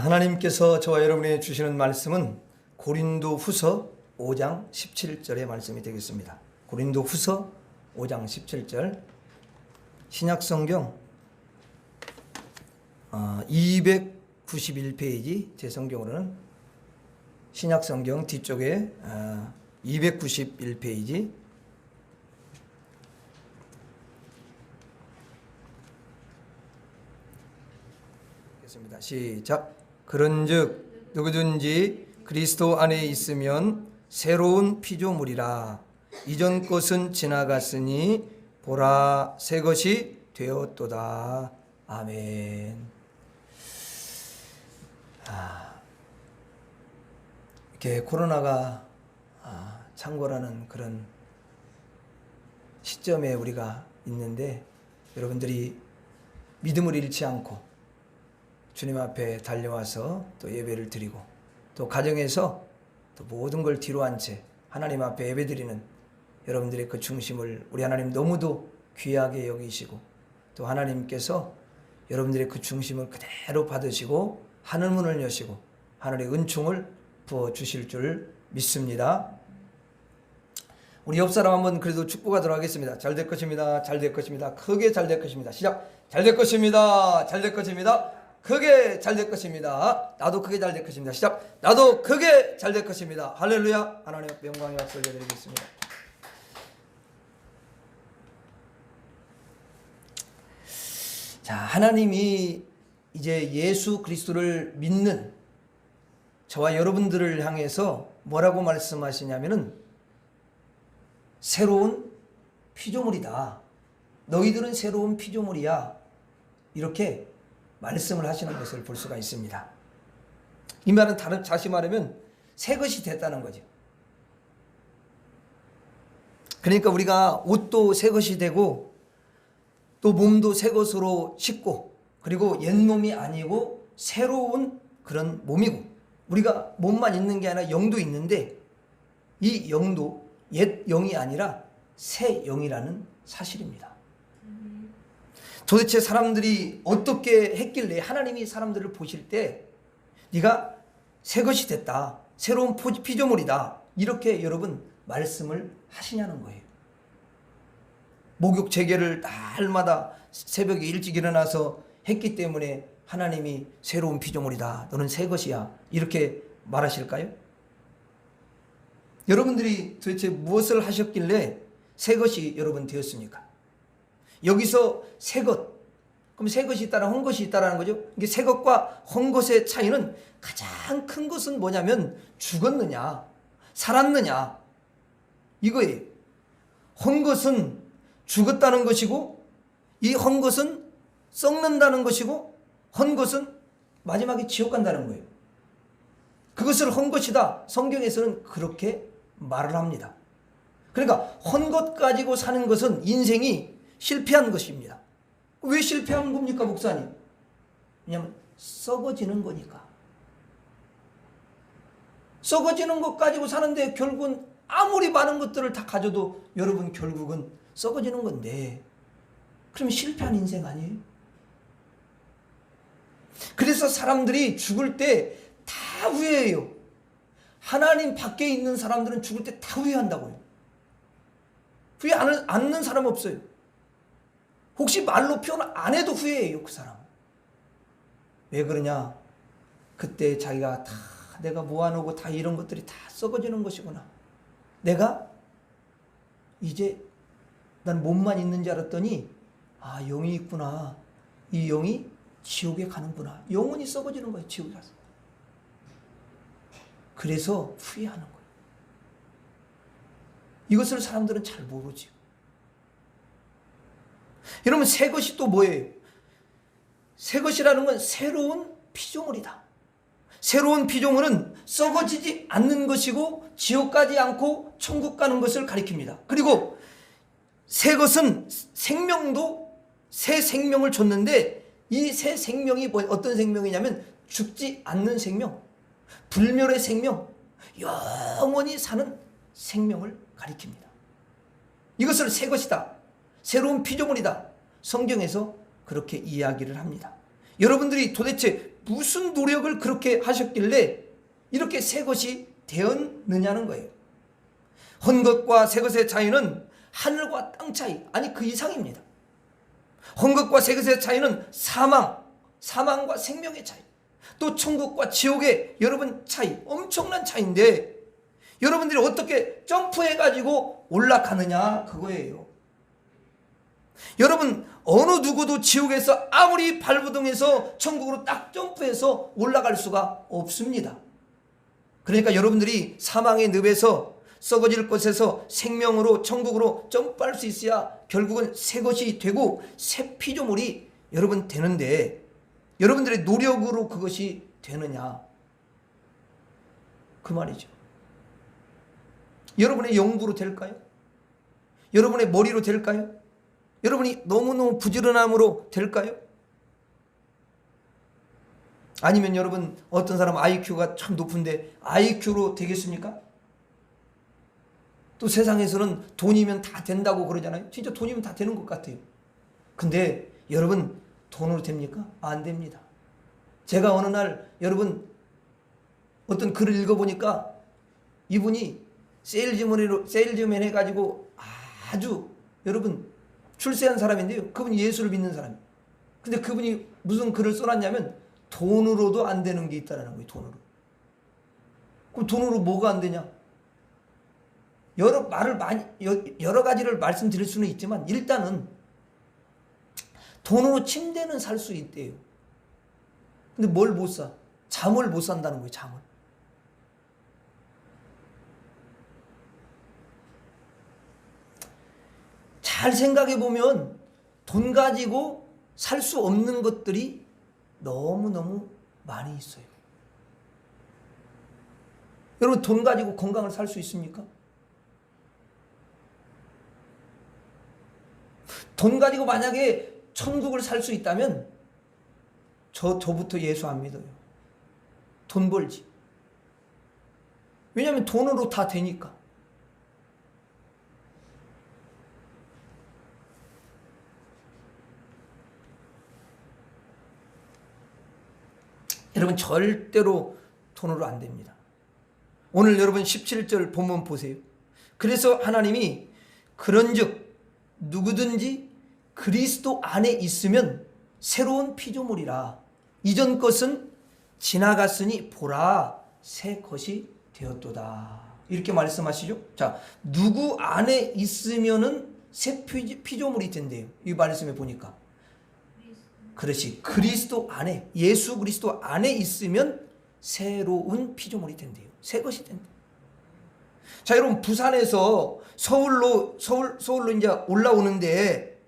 하나님께서 저와 여러분에게 주시는 말씀은 고린도후서 5장 17절의 말씀이 되겠습니다. 고린도후서 5장 17절, 신약성경 291페이지, 제 성경으로는 신약성경 뒤쪽에 291페이지, 시작. 그런즉 누구든지 그리스도 안에 있으면 새로운 피조물이라. 이전 것은 지나갔으니 보라 새 것이 되었도다. 아멘. 이렇게 코로나가 창궐하는 그런 시점에 우리가 있는데, 여러분들이 믿음을 잃지 않고 주님 앞에 달려와서 또 예배를 드리고, 또 가정에서 또 모든 걸 뒤로 한 채 하나님 앞에 예배 드리는 여러분들의 그 중심을 우리 하나님 너무도 귀하게 여기시고, 또 하나님께서 여러분들의 그 중심을 그대로 받으시고 하늘 문을 여시고 하늘의 은총을 부어주실 줄 믿습니다. 우리 옆 사람 한번 그래도 축복하도록 하겠습니다. 잘 될 것입니다. 잘 될 것입니다. 크게 잘 될 것입니다. 시작. 잘 될 것입니다. 잘 될 것입니다. 크게 잘 될 것입니다. 나도 크게 잘 될 것입니다. 시작. 나도 크게 잘 될 것입니다. 할렐루야. 하나님 앞에 영광의 박수 올려드리겠습니다. 자, 하나님이 이제 예수 그리스도를 믿는 저와 여러분들을 향해서 뭐라고 말씀하시냐면은 새로운 피조물이다. 너희들은 새로운 피조물이야. 이렇게 말씀을 하시는 것을 볼 수가 있습니다. 이 말은 다시 말하면 새 것이 됐다는 거죠. 그러니까 우리가 옷도 새 것이 되고, 또 몸도 새 것으로 씻고, 그리고 옛 몸이 아니고 새로운 그런 몸이고, 우리가 몸만 있는 게 아니라 영도 있는데, 이 영도 옛 영이 아니라 새 영이라는 사실입니다. 도대체 사람들이 어떻게 했길래 하나님이 사람들을 보실 때 네가 새 것이 됐다, 새로운 피조물이다, 이렇게 여러분 말씀을 하시냐는 거예요. 목욕 재개를 날마다 새벽에 일찍 일어나서 했기 때문에 하나님이 새로운 피조물이다, 너는 새 것이야, 이렇게 말하실까요? 여러분들이 도대체 무엇을 하셨길래 새 것이 여러분 되었습니까? 여기서 새 것, 그럼 새 것이 있다라 헌 것이 있다라는 거죠. 이게 새 것과 헌 것의 차이는, 가장 큰 것은 뭐냐면 죽었느냐 살았느냐 이거예요. 헌 것은 죽었다는 것이고, 이 헌 것은 썩는다는 것이고, 헌 것은 마지막에 지옥 간다는 거예요. 그것을 헌 것이다, 성경에서는 그렇게 말을 합니다. 그러니까 헌 것 가지고 사는 것은 인생이 실패한 것입니다. 왜 실패한 겁니까, 목사님? 왜냐하면 썩어지는 거니까. 썩어지는 것 가지고 사는데 결국은 아무리 많은 것들을 다 가져도 여러분 결국은 썩어지는 건데, 그럼 실패한 인생 아니에요? 그래서 사람들이 죽을 때 다 후회해요. 하나님 밖에 있는 사람들은 죽을 때 다 후회한다고요. 후회 않는 사람 없어요. 혹시 말로 표현 안 해도 후회해요, 그 사람. 왜 그러냐? 그때 자기가 다 내가 모아놓고 다 이런 것들이 다 썩어지는 것이구나. 내가 이제 난 몸만 있는 줄 알았더니 영이 있구나. 이 영이 지옥에 가는구나. 영혼이 썩어지는 거예요, 지옥에 가서. 그래서 후회하는 거예요. 이것을 사람들은 잘 모르죠. 여러분, 새 것이 또 뭐예요? 새 것이라는 건 새로운 피조물이다. 새로운 피조물은 썩어지지 않는 것이고 지옥 가지 않고 천국 가는 것을 가리킵니다. 그리고 새 것은 생명도 새 생명을 줬는데, 이 새 생명이 어떤 생명이냐면 죽지 않는 생명, 불멸의 생명, 영원히 사는 생명을 가리킵니다. 이것을 새 것이다, 새로운 피조물이다, 성경에서 그렇게 이야기를 합니다. 여러분들이 도대체 무슨 노력을 그렇게 하셨길래 이렇게 새 것이 되었느냐는 거예요. 헌 것과 새 것의 차이는 하늘과 땅 차이, 아니 그 이상입니다. 헌 것과 새 것의 차이는 사망과 생명의 차이, 또 천국과 지옥의 여러분 차이, 엄청난 차이인데 여러분들이 어떻게 점프해가지고 올라가느냐 그거예요. 여러분 어느 누구도 지옥에서 아무리 발부둥해서 천국으로 딱 점프해서 올라갈 수가 없습니다. 그러니까 여러분들이 사망의 늪에서 썩어질 곳에서 생명으로 천국으로 점프할 수 있어야 결국은 새 것이 되고 새 피조물이 여러분 되는데 여러분들의 노력으로 그것이 되느냐 그 말이죠. 여러분의 연구로 될까요? 여러분의 머리로 될까요? 여러분이 너무너무 부지런함으로 될까요? 아니면 여러분 어떤 사람 IQ가 참 높은데 IQ로 되겠습니까? 또 세상에서는 돈이면 다 된다고 그러잖아요. 진짜 돈이면 다 되는 것 같아요. 근데 여러분 돈으로 됩니까? 안 됩니다. 제가 어느 날 여러분 어떤 글을 읽어보니까 이분이 세일즈맨 해가지고 아주 여러분 출세한 사람인데요. 그분이 예수를 믿는 사람이에요. 근데 그분이 무슨 글을 써놨냐면 돈으로도 안 되는 게 있다는 거예요. 돈으로. 그럼 돈으로 뭐가 안 되냐? 여러 가지를 말씀드릴 수는 있지만 일단은 돈으로 침대는 살 수 있대요. 근데 뭘 못 사? 잠을 못 산다는 거예요. 잠을. 잘 생각해 보면 돈 가지고 살 수 없는 것들이 너무너무 많이 있어요. 여러분 돈 가지고 건강을 살 수 있습니까? 돈 가지고 만약에 천국을 살 수 있다면 저부터 예수 안 믿어요. 돈 벌지. 왜냐하면 돈으로 다 되니까. 여러분 절대로 돈으로 안 됩니다. 오늘 여러분 17절 본문 보세요. 그래서 하나님이 그런즉 누구든지 그리스도 안에 있으면 새로운 피조물이라 이전 것은 지나갔으니 보라 새 것이 되었도다. 이렇게 말씀하시죠. 자, 누구 안에 있으면은 새 피조물이 된대요. 이 말씀에 보니까. 그렇지. 그리스도 안에, 예수 그리스도 안에 있으면 새로운 피조물이 된대요. 새 것이 된대요. 자, 여러분 부산에서 서울로 이제 올라오는데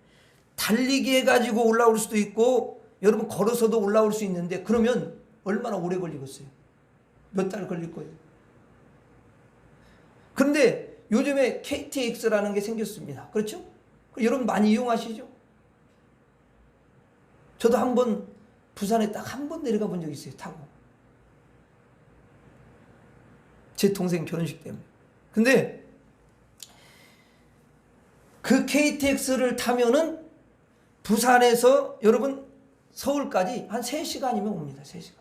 달리기 해가지고 올라올 수도 있고 여러분 걸어서도 올라올 수 있는데 그러면 얼마나 오래 걸리겠어요? 몇 달 걸릴 거예요. 그런데 요즘에 KTX라는 게 생겼습니다. 그렇죠? 여러분 많이 이용하시죠? 저도 한번 부산에 딱 한 번 내려가 본 적이 있어요. 타고. 제 동생 결혼식 때문에. 근데 그 KTX를 타면은 부산에서 여러분 서울까지 한 3시간이면 옵니다. 3시간.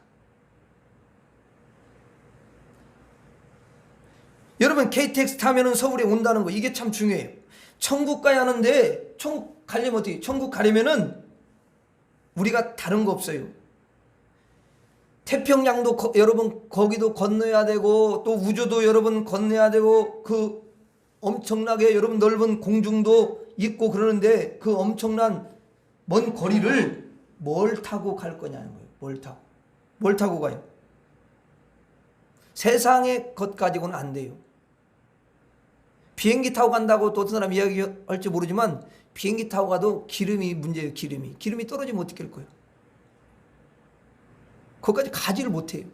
여러분 KTX 타면은 서울에 온다는 거 이게 참 중요해요. 천국 가야 하는데 천국 가려면 어떻게? 천국 가려면은 우리가 다른 거 없어요. 태평양도 여러분 거기도 건너야 되고 또 우주도 여러분 건너야 되고 그 엄청나게 여러분 넓은 공중도 있고 그러는데 그 엄청난 먼 거리를 뭘 타고 갈 거냐는 거예요. 뭘 타고 가요? 세상의 것 가지고는 안 돼요. 비행기 타고 간다고 또 어떤 사람 이야기할지 모르지만 비행기 타고 가도 기름이 문제예요. 기름이 떨어지면 어떻게 할 거예요? 거기까지 가지를 못해요.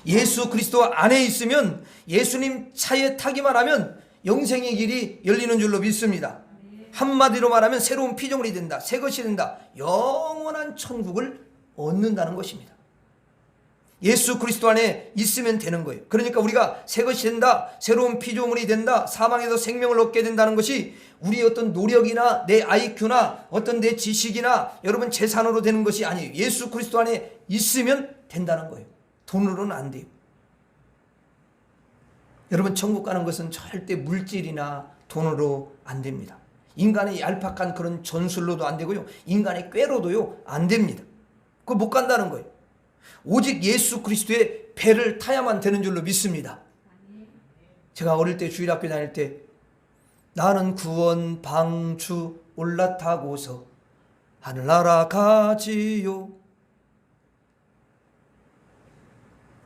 예수 그리스도 안에 있으면 예수님 차에 타기만 하면 영생의 길이 열리는 줄로 믿습니다. 한마디로 말하면 새로운 피조물이 된다. 새 것이 된다. 영원한 천국을 얻는다는 것입니다. 예수 그리스도 안에 있으면 되는 거예요. 그러니까 우리가 새 것이 된다, 새로운 피조물이 된다, 사망에서 생명을 얻게 된다는 것이 우리 어떤 노력이나 내 IQ나 어떤 내 지식이나 여러분 재산으로 되는 것이 아니에요. 예수 그리스도 안에 있으면 된다는 거예요. 돈으로는 안 돼요. 여러분 천국 가는 것은 절대 물질이나 돈으로 안 됩니다. 인간의 얄팍한 그런 전술로도 안 되고요. 인간의 꾀로도요 안 됩니다. 그거 못 간다는 거예요. 오직 예수 그리스도의 배를 타야만 되는 줄로 믿습니다. 제가 어릴 때 주일학교 다닐 때 나는 구원 방주 올라타고서 하늘나라 가지요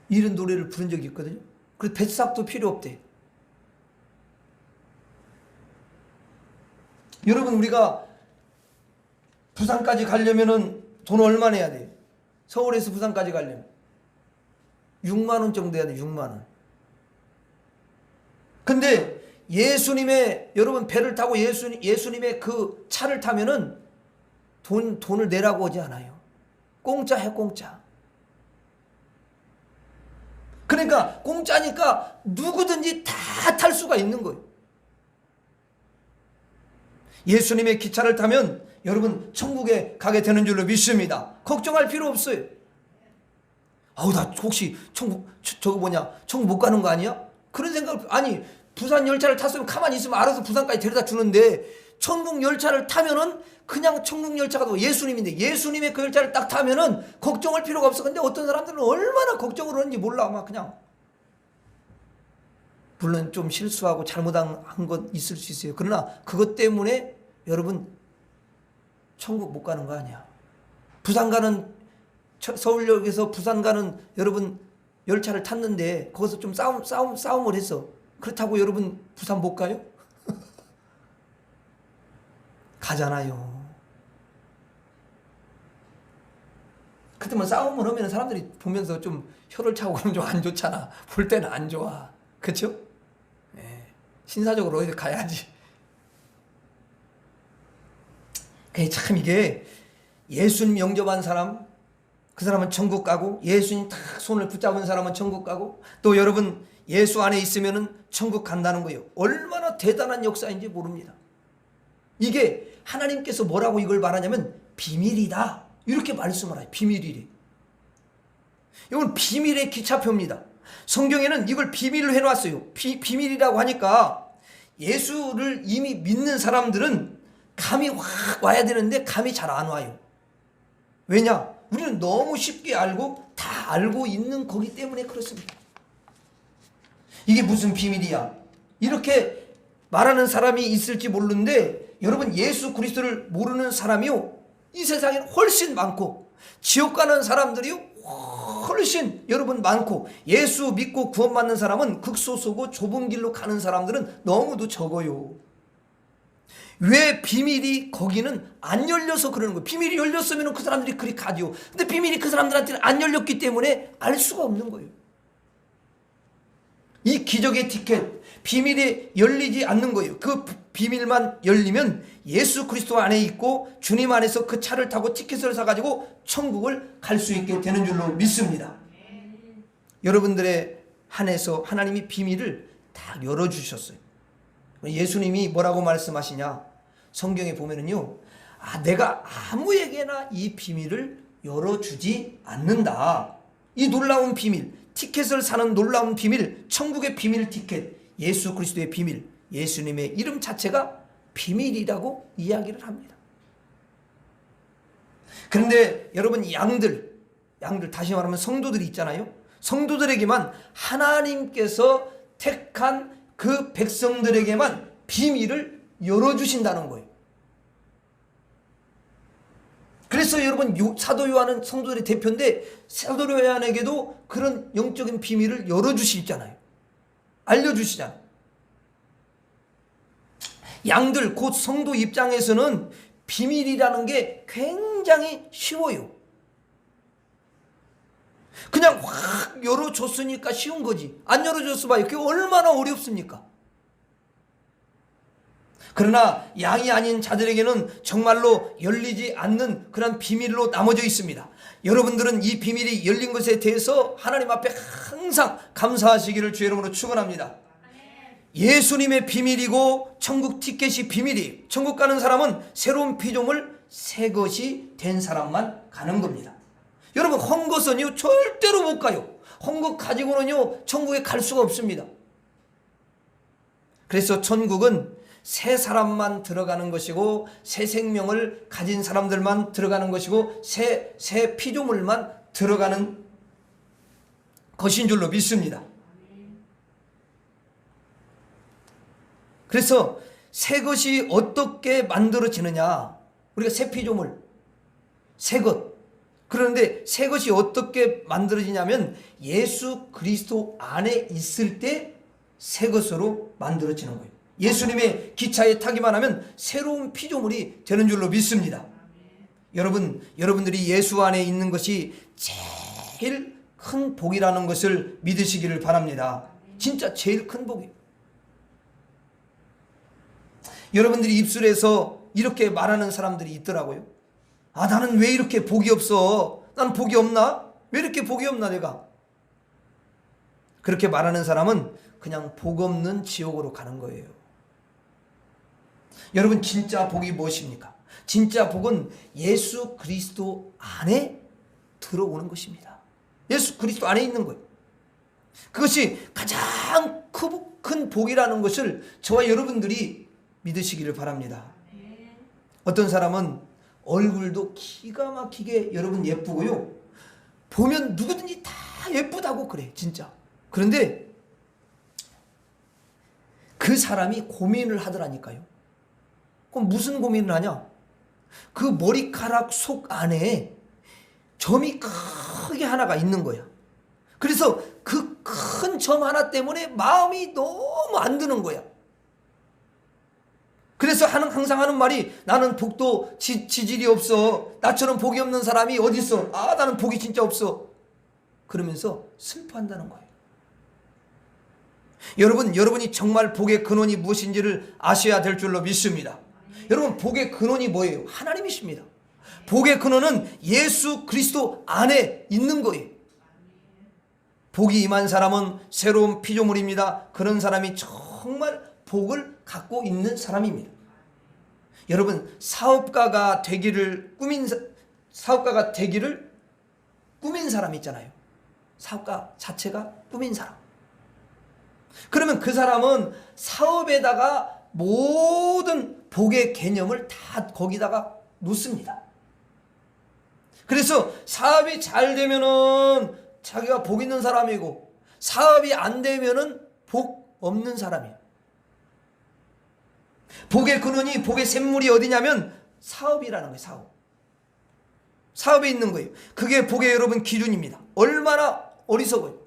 이런 노래를 부른 적이 있거든요. 그래서 뱃삭도 필요 없대. 여러분 우리가 부산까지 가려면은 돈 얼마 내야 돼요? 서울에서 부산까지 가려면 6만 원 정도 해야 돼. 6만 원. 근데 예수님의 여러분 배를 타고 예수님의 그 차를 타면은 돈을 내라고 하지 않아요. 공짜해 공짜. 그러니까 공짜니까 누구든지 다 탈 수가 있는 거예요. 예수님의 기차를 타면 여러분 천국에 가게 되는 줄로 믿습니다. 걱정할 필요 없어요. 아우 나 혹시 천국 천국 못 가는 거 아니야? 그런 생각. 아니 부산 열차를 탔으면 가만히 있으면 알아서 부산까지 데려다 주는데 천국 열차를 타면은 그냥 천국 열차가 또 예수님인데 예수님의 그 열차를 딱 타면은 걱정할 필요가 없어. 근데 어떤 사람들은 얼마나 걱정을 하는지 몰라. 막 그냥 물론 좀 실수하고 잘못한 것 있을 수 있어요. 그러나 그것 때문에 여러분 천국 못 가는 거 아니야. 부산 가는 서울역에서 부산 가는 여러분 열차를 탔는데 거기서 좀 싸움을 했어. 그렇다고 여러분 부산 못 가요? 가잖아요. 그때만 싸움을 하면 사람들이 보면서 좀 혀를 차고 그러면 좀 안 좋잖아. 볼 때는 안 좋아. 그렇죠? 네. 신사적으로 어디 가야지. 참 이게 예수님 영접한 사람, 그 사람은 천국 가고 예수님 딱 손을 붙잡은 사람은 천국 가고 또 여러분 예수 안에 있으면은 천국 간다는 거예요. 얼마나 대단한 역사인지 모릅니다. 이게 하나님께서 뭐라고 이걸 말하냐면 비밀이다. 이렇게 말씀을 해요. 비밀이래. 이건 비밀의 기차표입니다. 성경에는 이걸 비밀로 해놨어요. 비밀이라고 하니까 예수를 이미 믿는 사람들은 감이 확 와야 되는데 감이 잘 안 와요. 왜냐? 우리는 너무 쉽게 알고 다 알고 있는 거기 때문에 그렇습니다. 이게 무슨 비밀이야? 이렇게 말하는 사람이 있을지 모르는데 여러분 예수 그리스도를 모르는 사람이요 이 세상에는 훨씬 많고 지옥 가는 사람들이요 훨씬 여러분 많고 예수 믿고 구원받는 사람은 극소수고 좁은 길로 가는 사람들은 너무도 적어요. 왜 비밀이 거기는 안 열려서 그러는 거예요. 비밀이 열렸으면 그 사람들이 그리 가죠. 근데 비밀이 그 사람들한테는 안 열렸기 때문에 알 수가 없는 거예요. 이 기적의 티켓, 비밀이 열리지 않는 거예요. 그 비밀만 열리면 예수 그리스도 안에 있고 주님 안에서 그 차를 타고 티켓을 사가지고 천국을 갈 수 있게 되는 줄로 믿습니다. 여러분들의 한해서 하나님이 비밀을 다 열어주셨어요. 예수님이 뭐라고 말씀하시냐? 성경에 보면은요, 내가 아무에게나 이 비밀을 열어주지 않는다. 이 놀라운 비밀, 티켓을 사는 놀라운 비밀, 천국의 비밀 티켓, 예수 그리스도의 비밀, 예수님의 이름 자체가 비밀이라고 이야기를 합니다. 그런데 여러분 양들 다시 말하면 성도들이 있잖아요. 성도들에게만 하나님께서 택한 그 백성들에게만 비밀을 열어주신다는 거예요. 그래서 여러분 사도 요한은 성도들의 대표인데 사도 요한에게도 그런 영적인 비밀을 열어주시잖아요. 알려주시잖아요. 양들 곧 성도 입장에서는 비밀이라는 게 굉장히 쉬워요. 그냥 확 열어줬으니까 쉬운 거지. 안 열어줬어 봐요. 그게 얼마나 어렵습니까? 그러나 양이 아닌 자들에게는 정말로 열리지 않는 그런 비밀로 나머져 있습니다. 여러분들은 이 비밀이 열린 것에 대해서 하나님 앞에 항상 감사하시기를 주의 이름으로 축원합니다. 예수님의 비밀이고 천국 티켓이 비밀이에요. 천국 가는 사람은 새로운 피조물 새 것이 된 사람만 가는 겁니다. 여러분, 헝것은요 절대로 못 가요. 헝것 가지고는요 천국에 갈 수가 없습니다. 그래서 천국은 새 사람만 들어가는 것이고 새 생명을 가진 사람들만 들어가는 것이고 새 피조물만 들어가는 것인 줄로 믿습니다. 그래서 새 것이 어떻게 만들어지느냐, 우리가 새 피조물, 새 것, 그런데 새 것이 어떻게 만들어지냐면 예수 그리스도 안에 있을 때 새 것으로 만들어지는 거예요. 예수님의 기차에 타기만 하면 새로운 피조물이 되는 줄로 믿습니다. 여러분들이 예수 안에 있는 것이 제일 큰 복이라는 것을 믿으시기를 바랍니다. 진짜 제일 큰 복이에요. 여러분들이 입술에서 이렇게 말하는 사람들이 있더라고요. 아, 나는 왜 이렇게 복이 없어? 난 복이 없나? 왜 이렇게 복이 없나 내가? 그렇게 말하는 사람은 그냥 복 없는 지옥으로 가는 거예요. 여러분, 진짜 복이 무엇입니까? 진짜 복은 예수 그리스도 안에 들어오는 것입니다. 예수 그리스도 안에 있는 거예요. 그것이 가장 큰 복이라는 것을 저와 여러분들이 믿으시기를 바랍니다. 어떤 사람은 얼굴도 기가 막히게 여러분 예쁘고요, 보면 누구든지 다 예쁘다고 그래 진짜. 그런데 그 사람이 고민을 하더라니까요. 그럼 무슨 고민을 하냐? 그 머리카락 속 안에 점이 크게 하나가 있는 거야. 그래서 그 큰 점 하나 때문에 마음이 너무 안 드는 거야. 그래서 항상 하는 말이, 나는 복도 지질이 없어. 나처럼 복이 없는 사람이 어디 있어? 아, 나는 복이 진짜 없어. 그러면서 슬퍼한다는 거예요. 여러분이 정말 복의 근원이 무엇인지를 아셔야 될 줄로 믿습니다. 여러분, 복의 근원이 뭐예요? 하나님이십니다. 복의 근원은 예수 그리스도 안에 있는 거예요. 복이 임한 사람은 새로운 피조물입니다. 그런 사람이 정말 복을 갖고 있는 사람입니다. 여러분, 사업가가 되기를 꾸민 사람이 있잖아요. 사업가 자체가 꾸민 사람. 그러면 그 사람은 사업에다가 모든 복의 개념을 다 거기다가 놓습니다. 그래서 사업이 잘 되면은 자기가 복 있는 사람이고, 사업이 안 되면은 복 없는 사람이에요. 복의 근원이, 복의 샘물이 어디냐면 사업이라는 거예요. 사업에 있는 거예요. 그게 복의 여러분 기준입니다. 얼마나 어리석어요.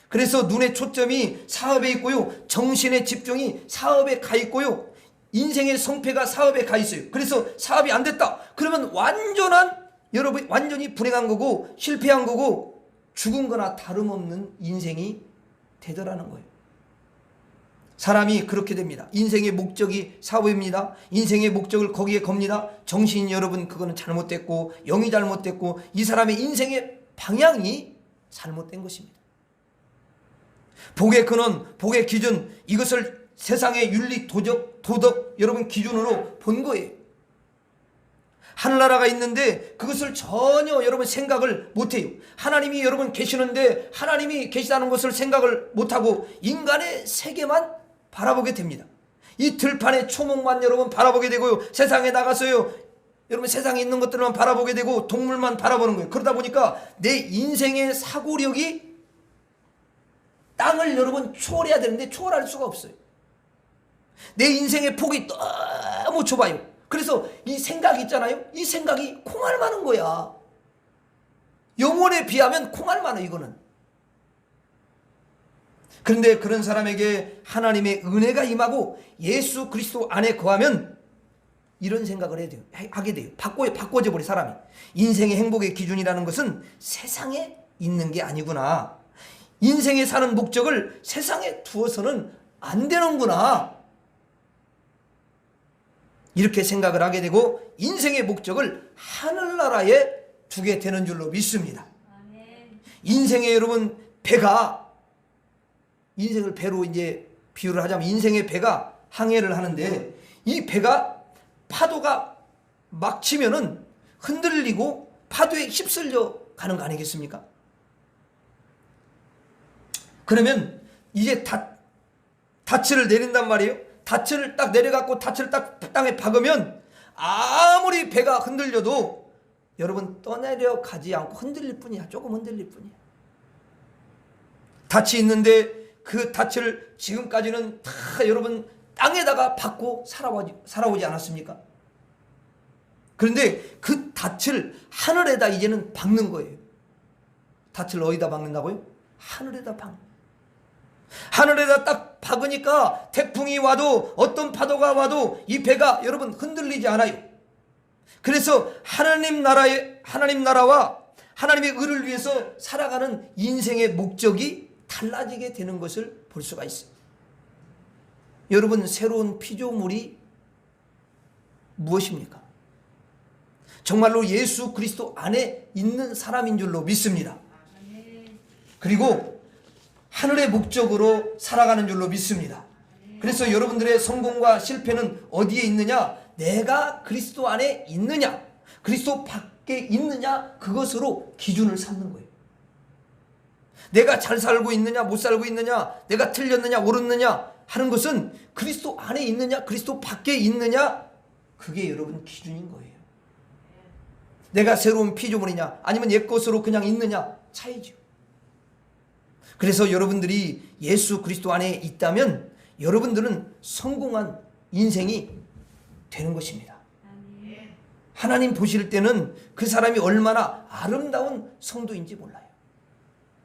그래서 눈의 초점이 사업에 있고요, 정신의 집중이 사업에 가 있고요, 인생의 성패가 사업에 가 있어요. 그래서 사업이 안 됐다 그러면 완전히 불행한 거고 실패한 거고 죽은 거나 다름없는 인생이 되더라는 거예요. 사람이 그렇게 됩니다. 인생의 목적이 사업입니다. 인생의 목적을 거기에 겁니다. 정신 여러분, 그거는 잘못됐고, 영이 잘못됐고, 이 사람의 인생의 방향이 잘못된 것입니다. 복의 근원, 복의 기준, 이것을 세상의 윤리, 도덕 여러분 기준으로 본 거예요. 하늘나라가 있는데 그것을 전혀 여러분 생각을 못해요. 하나님이 여러분 계시는데 하나님이 계시다는 것을 생각을 못하고 인간의 세계만 바라보게 됩니다. 이 들판의 초목만 여러분 바라보게 되고요, 세상에 나가서요 여러분 세상에 있는 것들만 바라보게 되고 동물만 바라보는 거예요. 그러다 보니까 내 인생의 사고력이 땅을 여러분 초월해야 되는데 초월할 수가 없어요. 내 인생의 폭이 너무 좁아요. 그래서 이 생각이 있잖아요, 이 생각이 콩알 많은 거야. 영혼에 비하면 콩알 많아 이거는. 그런데 그런 사람에게 하나님의 은혜가 임하고 예수 그리스도 안에 거하면 이런 생각을 하게 돼요. 바꿔져 버린 사람이. 인생의 행복의 기준이라는 것은 세상에 있는 게 아니구나. 인생에 사는 목적을 세상에 두어서는 안 되는구나. 이렇게 생각을 하게 되고 인생의 목적을 하늘나라에 두게 되는 줄로 믿습니다. 인생의 여러분 배가, 인생을 배로 이제 비유를 하자면 인생의 배가 항해를 하는데 이 배가 파도가 막 치면은 흔들리고 파도에 휩쓸려 가는 거 아니겠습니까? 그러면 이제 닻을 내린단 말이에요. 닻을 딱 내려갖고 닻을 딱 땅에 박으면 아무리 배가 흔들려도 여러분 떠내려 가지 않고 흔들릴 뿐이야. 조금 흔들릴 뿐이야. 닻이 있는데 그 닻을 지금까지는 다 여러분 땅에다가 박고 살아오지 않았습니까? 그런데 그 닻을 하늘에다 이제는 박는 거예요. 닻을 어디다 박는다고요? 하늘에다 박는. 하늘에다 딱 박으니까 태풍이 와도 어떤 파도가 와도 이 배가 여러분 흔들리지 않아요. 그래서 하나님 나라와 하나님의 의를 위해서 살아가는 인생의 목적이 달라지게 되는 것을 볼 수가 있어요. 여러분, 새로운 피조물이 무엇입니까? 정말로 예수 그리스도 안에 있는 사람인 줄로 믿습니다. 그리고 하늘의 목적으로 살아가는 줄로 믿습니다. 그래서 여러분들의 성공과 실패는 어디에 있느냐? 내가 그리스도 안에 있느냐, 그리스도 밖에 있느냐, 그것으로 기준을 삼는 거예요. 내가 잘 살고 있느냐, 못 살고 있느냐, 내가 틀렸느냐, 옳았느냐 하는 것은 그리스도 안에 있느냐, 그리스도 밖에 있느냐, 그게 여러분 기준인 거예요. 내가 새로운 피조물이냐, 아니면 옛 것으로 그냥 있느냐, 차이죠. 그래서 여러분들이 예수 그리스도 안에 있다면 여러분들은 성공한 인생이 되는 것입니다. 하나님 보실 때는 그 사람이 얼마나 아름다운 성도인지 몰라요.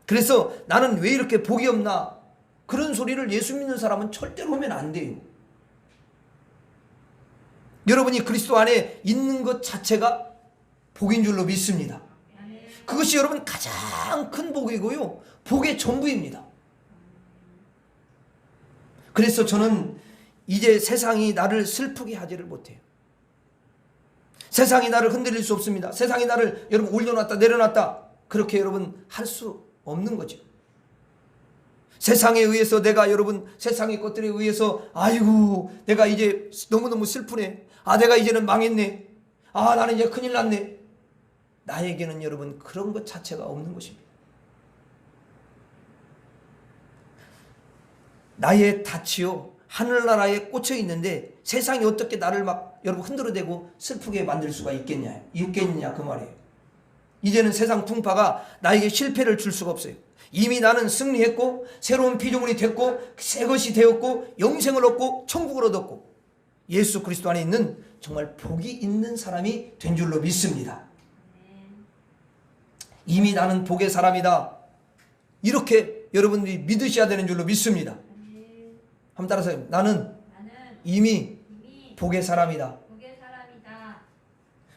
그래서 나는 왜 이렇게 복이 없나, 그런 소리를 예수 믿는 사람은 절대로 하면 안 돼요. 여러분이 그리스도 안에 있는 것 자체가 복인 줄로 믿습니다. 그것이 여러분 가장 큰 복이고요, 복의 전부입니다. 그래서 저는 이제 세상이 나를 슬프게 하지를 못해요. 세상이 나를 흔들릴 수 없습니다. 세상이 나를 여러분 올려놨다 내려놨다 그렇게 여러분 할 수 없는 거죠. 세상에 의해서 내가 여러분 세상의 것들에 의해서 아이고 내가 이제 너무너무 슬프네, 아 내가 이제는 망했네, 아 나는 이제 큰일 났네, 나에게는 여러분 그런 것 자체가 없는 것입니다. 나의 닻이요 하늘나라에 꽂혀 있는데 세상이 어떻게 나를 막 여러분 흔들어대고 슬프게 만들 수가 있겠느냐 그 말이에요. 이제는 세상 풍파가 나에게 실패를 줄 수가 없어요. 이미 나는 승리했고 새로운 피조물이 됐고 새 것이 되었고 영생을 얻고 천국을 얻었고 예수 그리스도 안에 있는 정말 복이 있는 사람이 된 줄로 믿습니다. 이미 나는 복의 사람이다, 이렇게 여러분들이 믿으셔야 되는 줄로 믿습니다. 한번 따라서 나는 이미 복의 사람이다.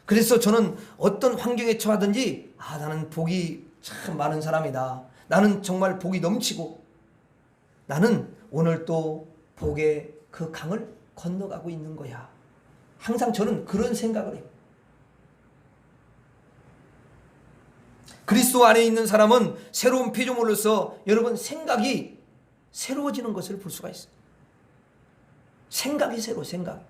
그래서 저는 어떤 환경에 처하든지 나는 복이 참 많은 사람이다, 나는 정말 복이 넘치고 나는 오늘 또 복의 그 강을 건너가고 있는 거야. 항상 저는 그런 생각을 해요. 그리스도 안에 있는 사람은 새로운 피조물로서 여러분 생각이 새로워지는 것을 볼 수가 있어요. 생각이 생각.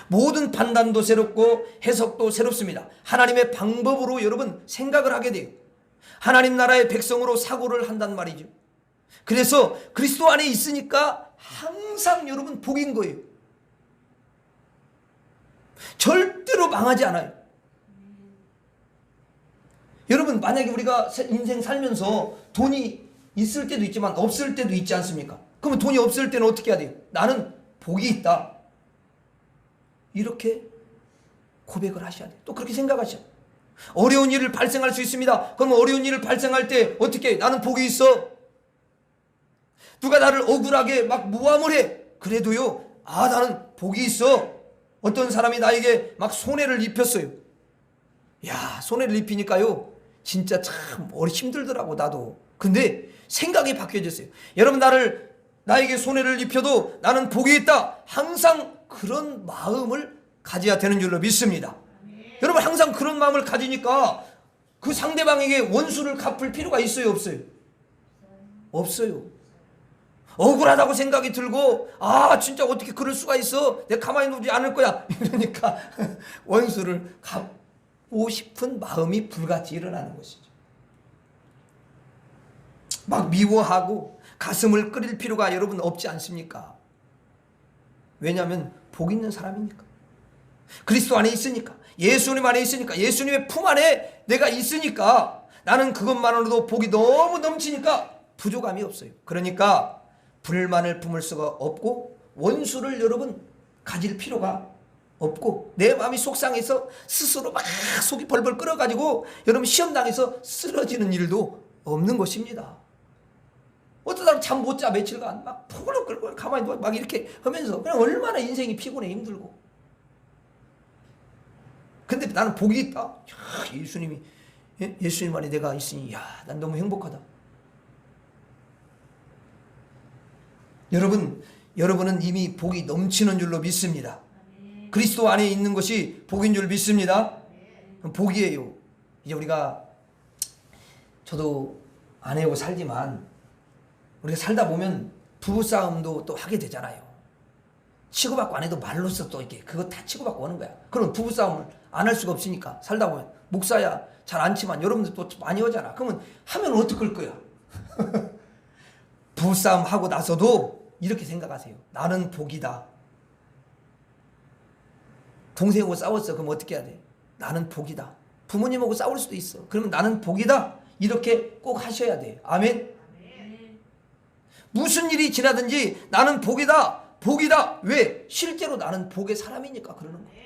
모든 판단도 새롭고 해석도 새롭습니다. 하나님의 방법으로 여러분 생각을 하게 돼요. 하나님 나라의 백성으로 사고를 한단 말이죠. 그래서 그리스도 안에 있으니까 항상 여러분 복인 거예요. 절대로 망하지 않아요. 여러분 만약에 우리가 인생 살면서 돈이 있을 때도 있지만 없을 때도 있지 않습니까? 그러면 돈이 없을 때는 어떻게 해야 돼요? 나는 복이 있다, 이렇게 고백을 하셔야 돼요. 또 그렇게 생각하셔야 돼요. 어려운 일을 발생할 수 있습니다. 그러면 어려운 일을 발생할 때 어떻게, 나는 복이 있어. 누가 나를 억울하게 막 모함을 해, 그래도요 나는 복이 있어. 어떤 사람이 나에게 막 손해를 입혔어요. 야, 손해를 입히니까요 진짜 참 힘들더라고 나도. 근데 생각이 바뀌어졌어요. 여러분 나에게 손해를 입혀도 나는 복이 있다, 항상 그런 마음을 가져야 되는 줄로 믿습니다. 여러분 항상 그런 마음을 가지니까 그 상대방에게 원수를 갚을 필요가 있어요 없어요? 없어요. 억울하다고 생각이 들고, 아 진짜 어떻게 그럴 수가 있어, 내가 가만히 두지 않을 거야, 이러니까 원수를 갚고 싶은 마음이 불같이 일어나는 것이죠. 막 미워하고 가슴을 끓일 필요가 여러분 없지 않습니까? 왜냐하면 복 있는 사람이니까, 그리스도 안에 있으니까, 예수님 안에 있으니까, 예수님의 품 안에 내가 있으니까, 나는 그것만으로도 복이 너무 넘치니까 부족함이 없어요. 그러니까 불만을 품을 수가 없고, 원수를 여러분 가질 필요가 없고, 내 마음이 속상해서 스스로 막 속이 벌벌 끓어가지고 여러분 시험당해서 쓰러지는 일도 없는 것입니다. 어떤 사람 잠 못 자 며칠간 막 푹 끓고 가만히 누워 막 이렇게 하면서 그냥 얼마나 인생이 피곤해 힘들고. 근데 나는 복이 있다. 야, 예수님이, 예수님 안에 내가 있으니, 야, 난 너무 행복하다. 여러분은 이미 복이 넘치는 줄로 믿습니다. 그리스도 안에 있는 것이 복인 줄 믿습니다. 복이에요. 이제 우리가, 저도 아내하고 살지만 우리가 살다 보면 부부싸움도 또 하게 되잖아요. 치고받고 안 해도 말로써 또 이렇게 그거 다 치고받고 오는 거야. 그럼 부부싸움을 안 할 수가 없으니까 살다 보면, 목사야 잘 안 치만 여러분들 또 많이 하잖아. 그러면 하면 어떡할 거야? 부부싸움 하고 나서도 이렇게 생각하세요. 나는 복이다. 동생하고 싸웠어. 그럼 어떻게 해야 돼? 나는 복이다. 부모님하고 싸울 수도 있어. 그러면 나는 복이다. 이렇게 꼭 하셔야 돼요. 아멘. 무슨 일이 지나든지 나는 복이다. 복이다. 왜? 실제로 나는 복의 사람이니까 그러는 거예요.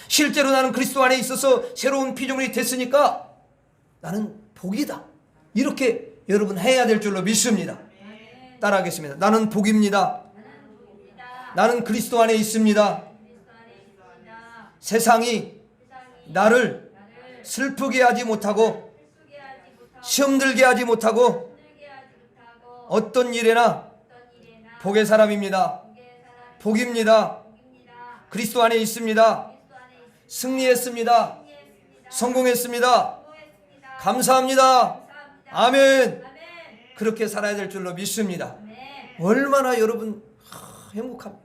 실제로 나는 그리스도 안에 있어서 새로운 피조물이 됐으니까 나는 복이다. 이렇게 여러분 해야 될 줄로 믿습니다. 따라하겠습니다. 나는 복입니다. 나는 그리스도 안에 있습니다. 세상이 나를 슬프게 하지 못하고 시험들게 하지 못하고 어떤 일에나 복의 사람입니다. 복입니다. 그리스도 안에 있습니다. 승리했습니다. 성공했습니다. 감사합니다. 아멘. 그렇게 살아야 될 줄로 믿습니다. 얼마나 여러분 행복합니까?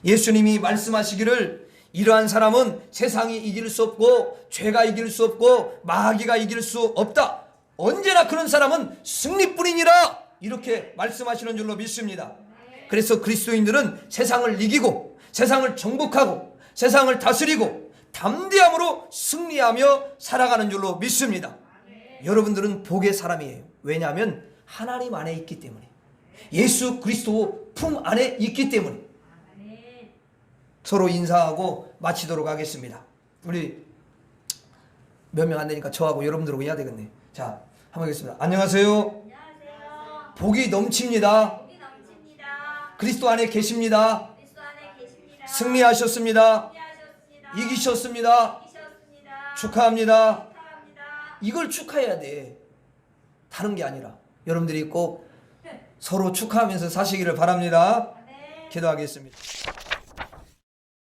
예수님이 말씀하시기를, 이러한 사람은 세상이 이길 수 없고 죄가 이길 수 없고 마귀가 이길 수 없다. 언제나 그런 사람은 승리뿐이니라. 이렇게 말씀하시는 줄로 믿습니다. 그래서 그리스도인들은 세상을 이기고 세상을 정복하고 세상을 다스리고 담대함으로 승리하며 살아가는 줄로 믿습니다. 여러분들은 복의 사람이에요. 왜냐하면 하나님 안에 있기 때문에, 예수 그리스도 품 안에 있기 때문에. 서로 인사하고 마치도록 하겠습니다. 우리 몇 명 안 되니까 저하고 여러분들하고 해야 되겠네. 자, 한번 하겠습니다. 안녕하세요. 안녕하세요. 복이 넘칩니다. 복이 넘칩니다. 그리스도 안에 계십니다. 그리스도 안에 계십니다. 승리하셨습니다. 승리하셨습니다. 이기셨습니다. 이기셨습니다. 축하합니다. 축하합니다. 이걸 축하해야 돼. 다른 게 아니라. 여러분들이 꼭 서로 축하하면서 사시기를 바랍니다. 네. 기도하겠습니다.